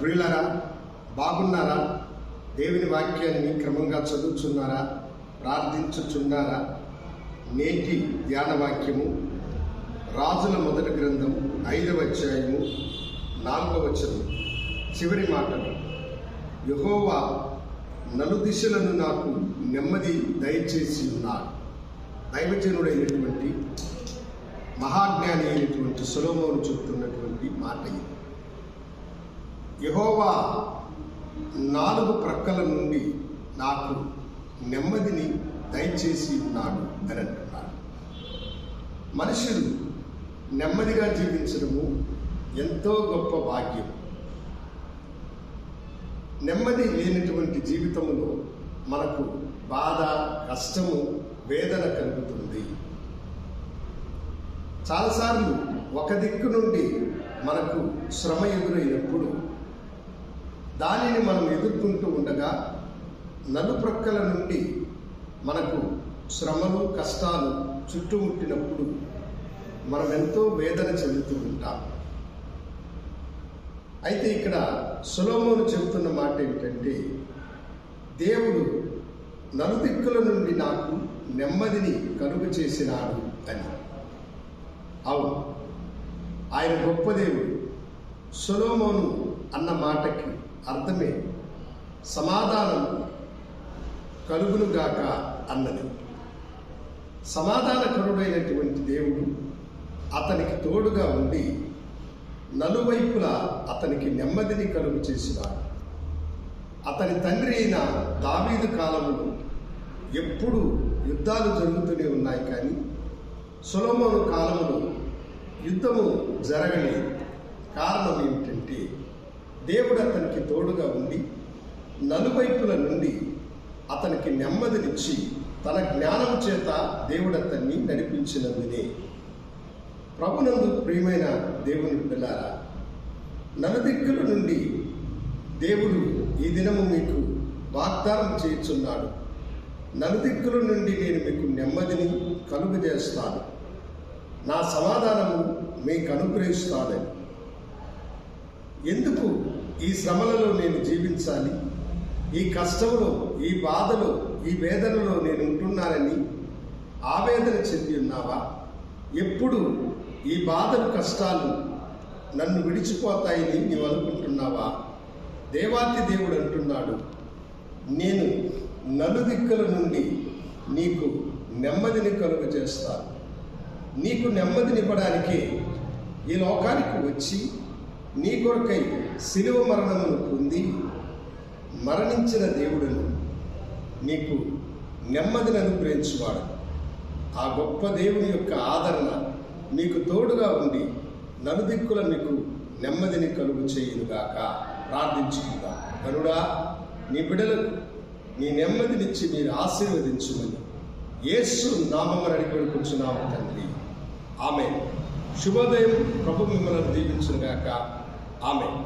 ప్రియులారా, బాగున్నారా? దేవుని వాక్యాన్ని క్రమంగా చదువుచున్నారా? ప్రార్థించుచున్నారా? నేటి ధ్యాన వాక్యము రాజుల మొదటి గ్రంథం 5వ అధ్యాయము 4వ వచనం చివరి మాటలు. యెహోవా నలుదిశలను నాకు నెమ్మది దయచేసి ఉన్నాడు. దైవజనుడైనటువంటి మహాజ్ఞాని అయినటువంటి సొలొమోను చెప్తున్నటువంటి మాట ఇది. యెహోవా 4 ప్రక్కల నుండి నాకు నెమ్మదిని దయచేసి ఉన్నాడు అని అంటున్నాడు. మనుషులు నెమ్మదిగా జీవించడము ఎంతో గొప్ప భాగ్యం. నెమ్మది లేనటువంటి జీవితంలో మనకు బాధ, కష్టము, వేదన కలుగుతుంది. చాలాసార్లు ఒక దిక్కు నుండి మనకు శ్రమ ఎదురైనప్పుడు దానిని మనం ఎదుర్కొంటూ ఉండగా నలుప్రక్కల నుండి మనకు శ్రమలు, కష్టాలు చుట్టుముట్టినప్పుడు మనం ఎంతో వేదన చెందుతూ ఉంటాం. అయితే ఇక్కడ సొలొమోను చెబుతున్న మాట ఏమిటంటే, దేవుడు నలుదిక్కుల నుండి నాకు నెమ్మదిని కలుగు చేసినాడు అని. అవును, ఆయన గొప్ప దేవుడు. సొలొమోను అన్న మాటకి అర్థమే సమాధానం కలుగునుగాక అన్నది. సమాధానకరుడైనటువంటి దేవుడు అతనికి తోడుగా ఉండి నలువైపులా అతనికి నెమ్మదిని కలుగు చేసినాడు. అతని తండ్రి అయిన దావీదు కాలంలో ఎప్పుడు యుద్ధాలు జరుగుతూనే ఉన్నాయి, కానీ సొలొమోను కాలంలో యుద్ధము జరగలేదు. కారణం ఏమిటంటే, దేవుడు అతనికి తోడుగా ఉండి నలువైపుల నుండి అతనికి నెమ్మదినిచ్చి తన జ్ఞానం చేత దేవుడు అతన్ని నడిపించినందునే. ప్రభునందు ప్రియమైన దేవుని పిల్లారా, నలుదిక్కుల నుండి దేవుడు ఈ దినము మీకు వాగ్దానం చేయుచున్నాడు. నలుదిక్కుల నుండి నేను మీకు నెమ్మదిని కలుగు చేస్తాను, నా సమాధానము మీకు అనుగ్రహిస్తానని. ఎందుకు ఈ శ్రమలలో నేను జీవించాలి, ఈ కష్టంలో, ఈ బాధలో, ఈ వేదనలో నేను ఉంటున్నానని ఆవేదన చెంది ఉన్నావా? ఎప్పుడు ఈ బాధలు, కష్టాలు నన్ను విడిచిపోతాయని నీవు అనుకుంటున్నావా? దేవాతి దేవుడు అంటున్నాడు, నేను నలుదిక్కుల నుండి నీకు నెమ్మదిని కలుగు చేస్తాను. నీకు నెమ్మదినివ్వడానికే ఈ లోకానికి వచ్చి నీ కొరకై శిలువ మరణమును పొంది మరణించిన దేవుడును నీకు నెమ్మదిని అనుగ్రహించువాడు. ఆ గొప్ప దేవుని యొక్క ఆదరణ మీకు తోడుగా ఉండి నలుదిక్కుల మీకు నెమ్మదిని కలుగు చేయునుగాక. ప్రార్థించుకుందాం. కనుడా, నీ బిడ్డలకు నీ నెమ్మదినిచ్చి మీరు ఆశీర్వదించుమని యేసు నామమున అడిగి వేడుకొంచున్నాము తండ్రి. ఆమేన్. శుభోదయం. ప్రభు మిమ్మల్ని దీవించునుగాక. ఆమేన్.